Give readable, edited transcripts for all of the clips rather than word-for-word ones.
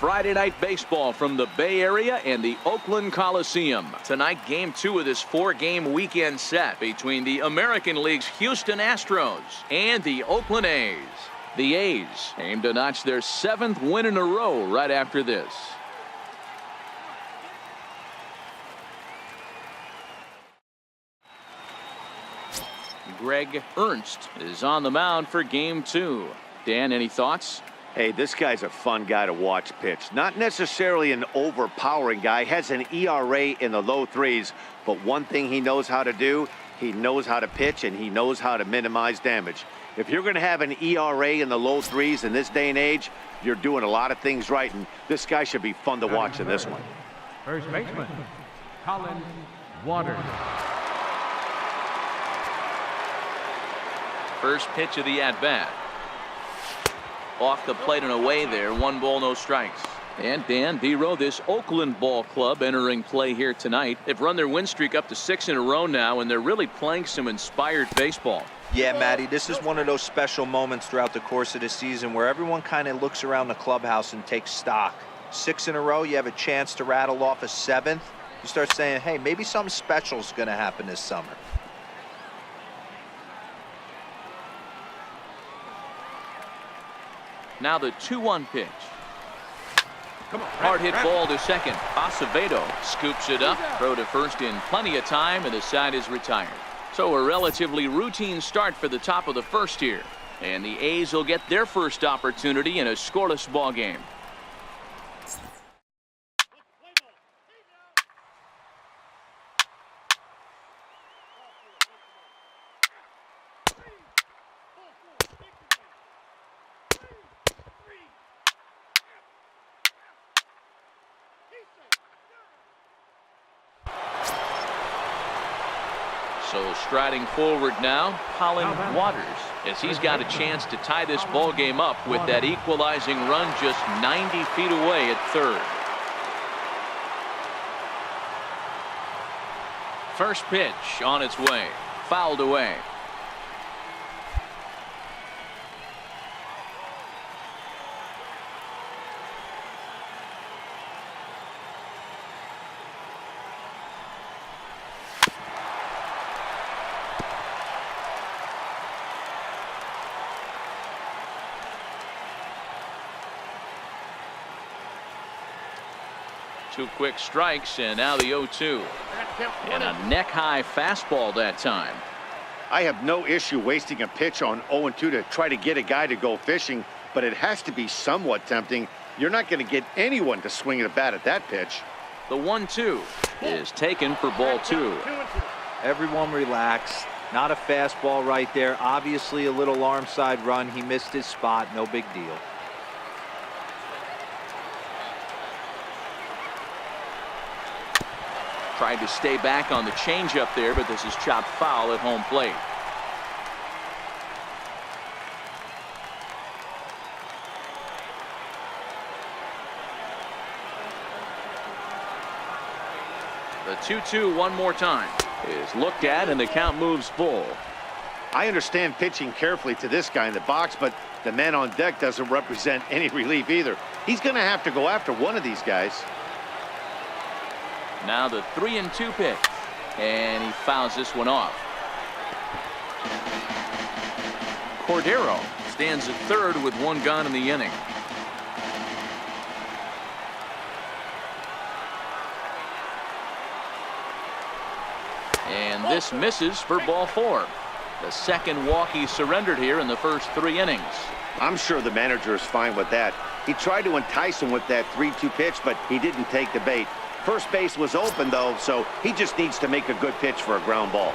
Friday night baseball from the Bay Area and the Oakland Coliseum. Tonight, game 2 of this 4-game weekend set between the American League's Houston Astros and the Oakland A's. The A's aim to notch their 7th win in a row right after this. Greg Ernst is on the mound for game 2. Dan, any thoughts? Hey, this guy's a fun guy to watch pitch. Not necessarily an overpowering guy. Has an ERA in the low 3s. But one thing he knows how to do, he knows how to pitch and he knows how to minimize damage. If you're going to have an ERA in the low 3s in this day and age, you're doing a lot of things right. And this guy should be fun to watch in this one. First baseman, Colin Waters. First pitch of the at-bat. Off the plate and away there. 1 ball, no strikes. And Dan Vero, this Oakland ball club entering play here tonight. They've run their win streak up to 6 in a row now, and they're really playing some inspired baseball. Yeah, Matty, this is one of those special moments throughout the course of the season where everyone kind of looks around the clubhouse and takes stock. 6 in a row, you have a chance to rattle off a 7th. You start saying, hey, maybe something special is going to happen this summer. Now the 2-1 pitch. Hard hit ball to second. Acevedo scoops it up. Throw to first in plenty of time, and the side is retired. So a relatively routine start for the top of the first here. And the A's will get their first opportunity in a scoreless ball game. So striding forward now, Colin Waters, as he's got a chance to tie this ball game up with that equalizing run just 90 feet away at third. First pitch on its way, fouled away. Two quick strikes, and now the 0-2. And a neck-high fastball that time. I have no issue wasting a pitch on 0-2 to try to get a guy to go fishing, but it has to be somewhat tempting. You're not going to get anyone to swing at a bat at that pitch. The 1-2 is taken for ball 2. Everyone relax. Not a fastball right there. Obviously a little arm side run. He missed his spot. No big deal. Tried to stay back on the changeup there, but this is chopped foul at home plate. The 2-2 one more time is looked at, and the count moves full. I understand pitching carefully to this guy in the box, but the man on deck doesn't represent any relief either. He's going to have to go after one of these guys. Now the 3-2 pitch, and he fouls this one off. Cordero stands at third with 1 gone in the inning. And this misses for ball 4. The second walk he surrendered here in the first 3 innings. I'm sure the manager is fine with that. He tried to entice him with that 3-2 pitch, but he didn't take the bait. First base was open, though, so he just needs to make a good pitch for a ground ball.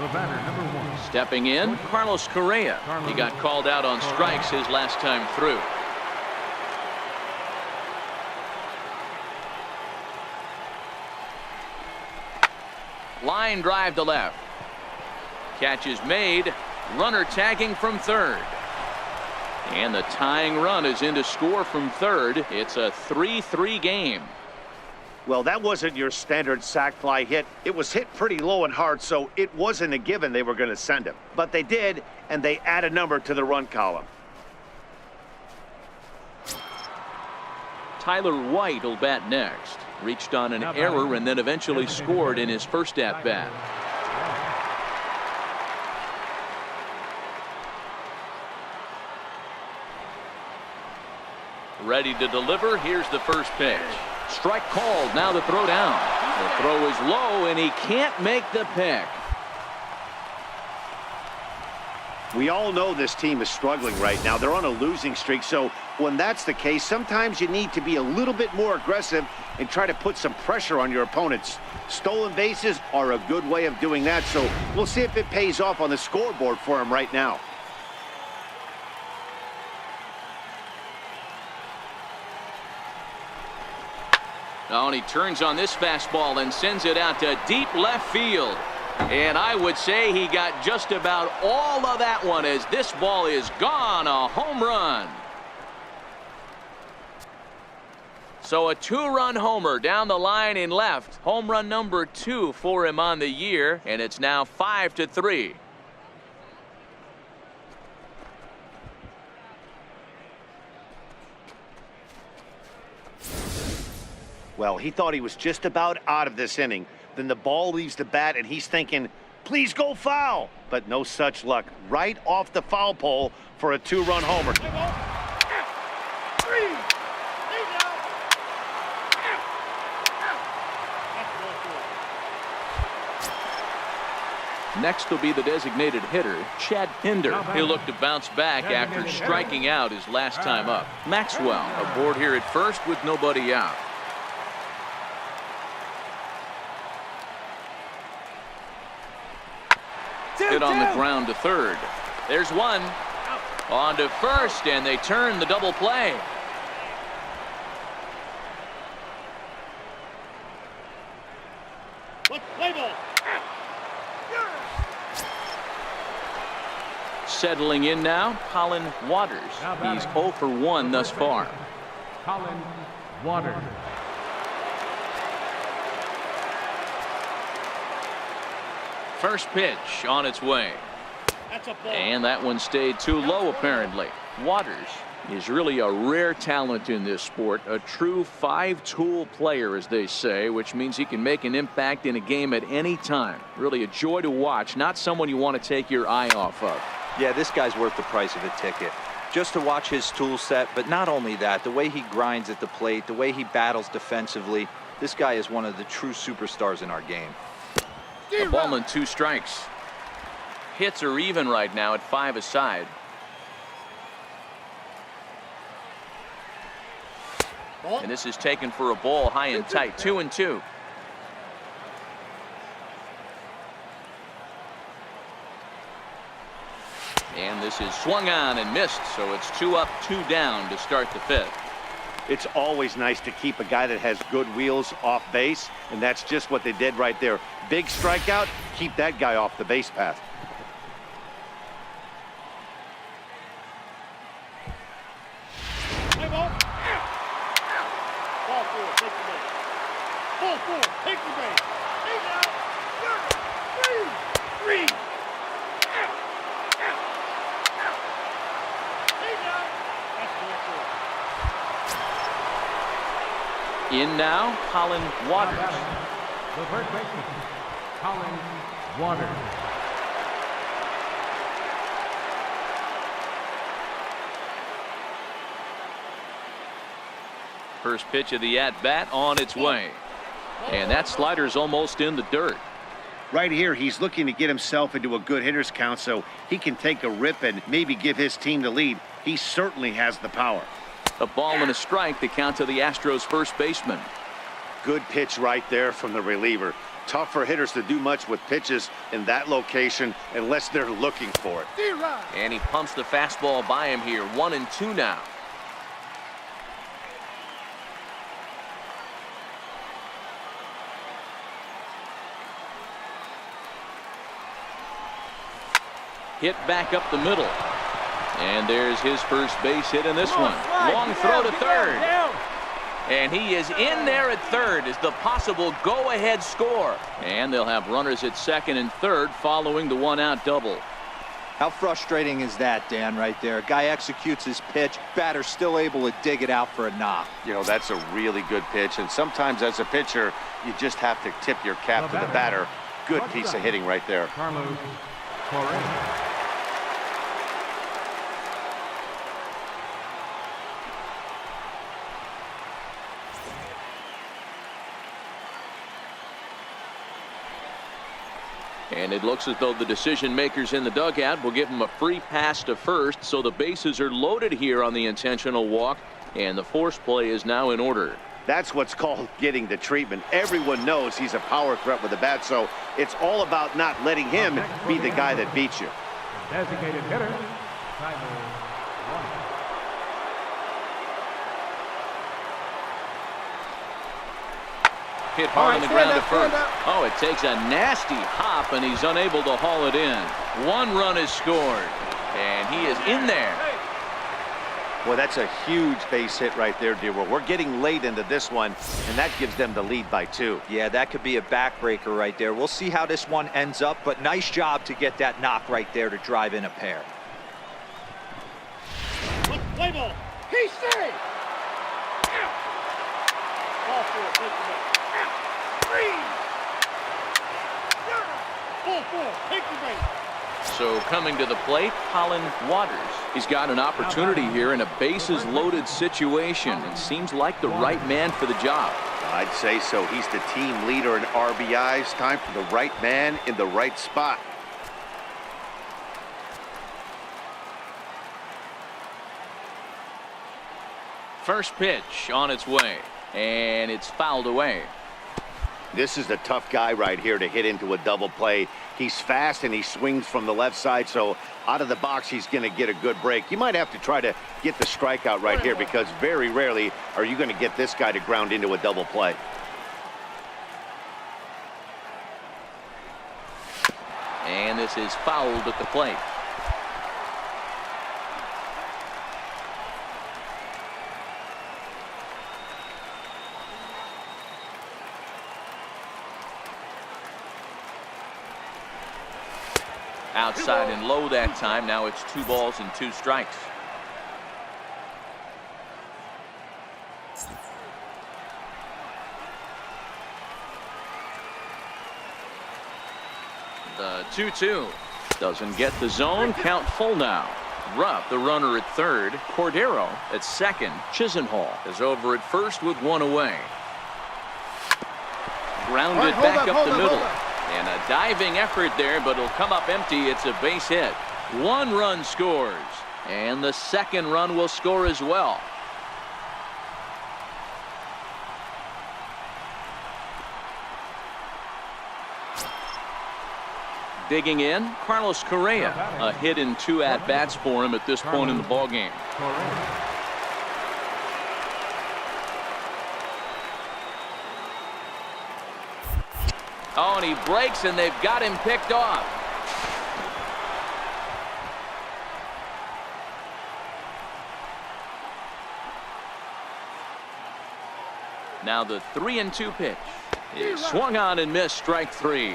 The batter, number 1. Stepping in, Carlos Correa. He got called out on strikes his last time through. Line drive to left. Catch is made. Runner tagging from third. And the tying run is in to score from third. It's a 3-3 game. Well, that wasn't your standard sac fly hit. It was hit pretty low and hard, so it wasn't a given they were going to send him. But they did, and they add a number to the run column. Tyler White will bat next. Reached on an error and then eventually scored in his first at-bat. Ready to deliver. Here's the first pitch. Strike called. Now the throw down. The throw is low and he can't make the pick. We all know this team is struggling right now. They're on a losing streak, so when that's the case, sometimes you need to be a little bit more aggressive and try to put some pressure on your opponents. Stolen bases are a good way of doing that, so we'll see if it pays off on the scoreboard for him right now. Oh, and he turns on this fastball and sends it out to deep left field. And I would say he got just about all of that one as this ball is gone. A home run. So a two-run homer down the line in left. Home run number 2 for him on the year, and it's now 5-3. Well, he thought he was just about out of this inning. Then the ball leaves the bat, and he's thinking, please go foul. But no such luck. Right off the foul pole for a two-run homer. Next will be the designated hitter, Chad Pinder. He'll look to bounce back after striking out his last time up. Maxwell aboard here at first with nobody out. Hit on the ground to third. There's one. On to first, and they turn the double play. Settling in now, Colin Waters. He's 0 for 1 thus far. Colin Waters. First pitch on its way. And that one stayed too low, apparently. Waters is really a rare talent in this sport. A true 5-tool player, as they say, which means he can make an impact in a game at any time. Really a joy to watch. Not someone you want to take your eye off of. Yeah, this guy's worth the price of a ticket. Just to watch his tool set, but not only that, the way he grinds at the plate, the way he battles defensively, this guy is one of the true superstars in our game. A ball and 2 strikes. Hits are even right now at 5 aside. And this is taken for a ball high and tight. 2-2. And this is swung on and missed, so it's 2 up, 2 down to start the 5th. It's always nice to keep a guy that has good wheels off base, and that's just what they did right there. Big strikeout, keep that guy off the base path. In now, Colin Waters. The first baseman, Colin Waters. First pitch of the at-bat on its way. And that slider's almost in the dirt. Right here, he's looking to get himself into a good hitter's count so he can take a rip and maybe give his team the lead. He certainly has the power. A ball and a strike, the count to the Astros first baseman. Good pitch right there from the reliever. Tough for hitters to do much with pitches in that location unless they're looking for it. And he pumps the fastball by him here. 1-2 now. Hit back up the middle. And there's his first base hit in this one. Long throw to third. And he is in there at third as the possible go-ahead score. And they'll have runners at second and third following the one-out double. How frustrating is that, Dan, right there? Guy executes his pitch, batter's still able to dig it out for a knock. You know, that's a really good pitch, and sometimes as a pitcher, you just have to tip your cap to the batter. Good piece of hitting right there. Carlos Correa. And it looks as though the decision makers in the dugout will give him a free pass to first, so the bases are loaded here on the intentional walk, and the force play is now in order. That's what's called getting the treatment. Everyone knows he's a power threat with the bat, so it's all about not letting him be the guy that beats you. Designated hitter, Tyler White. Hit hard on the ground to first. Oh, it takes a nasty hop, and he's unable to haul it in. 1 run is scored, and he is in there. Well, that's a huge base hit right there, dear. Well, we're getting late into this one, and that gives them the lead by 2. Yeah, that could be a backbreaker right there. We'll see how this one ends up, but nice job to get that knock right there to drive in a pair. Play ball. He say. Ball 4. Take the ball. Ball 4. Take the base. So coming to the plate, Colin Waters. He's got an opportunity here in a bases loaded situation and seems like the right man for the job. I'd say so. He's the team leader in RBIs. Time for the right man in the right spot. First pitch on its way, and it's fouled away. This is the tough guy right here to hit into a double play. He's fast and he swings from the left side, so out of the box he's going to get a good break. You might have to try to get the strikeout right here, because very rarely are you going to get this guy to ground into a double play. And this is fouled at the plate. Outside and low that time. Now it's 2 balls and 2 strikes. The 2-2 doesn't get the zone. Count full now. Rupp, the runner at third. Cordero at second. Chisenhall is over at first with 1 away. Grounded back up the middle. And a diving effort there, but it'll come up empty. It's a base hit. 1 run scores, and the second run will score as well. Digging in, Carlos Correa. A hit in 2 at-bats for him at this point in the ballgame. Oh, and he breaks, and they've got him picked off. Now the 3-2 pitch is swung on and missed, strike 3.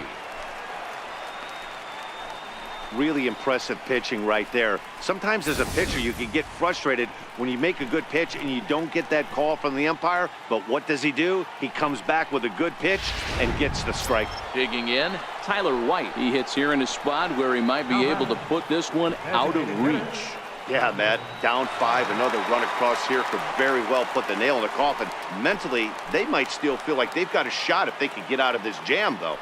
Really impressive pitching right there. Sometimes as a pitcher you can get frustrated when you make a good pitch and you don't get that call from the umpire, but what does he do? He comes back with a good pitch and gets the strike. Digging in, Tyler White. He hits here in a spot where he might be able to put this one out of reach. Yeah, Matt, down 5, another run across here could very well put the nail in the coffin. Mentally, they might still feel like they've got a shot if they can get out of this jam, though.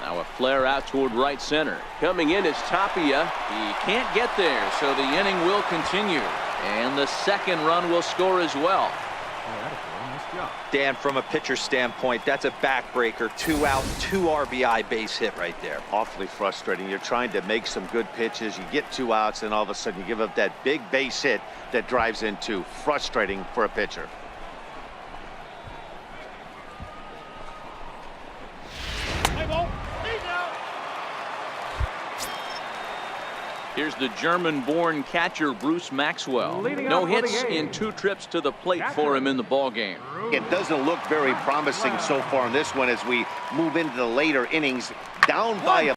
Now a flare out toward right center. Coming in is Tapia. He can't get there, so the inning will continue. And the second run will score as well. Dan, from a pitcher standpoint, that's a backbreaker. 2 out, 2 RBI base hit right there. Awfully frustrating. You're trying to make some good pitches. You get 2 outs, and all of a sudden you give up that big base hit that drives in 2. Frustrating for a pitcher. Here's the German-born catcher Bruce Maxwell. No hits in 2 trips to the plate for him in the ballgame. It doesn't look very promising so far in this one as we move into the later innings. Down by a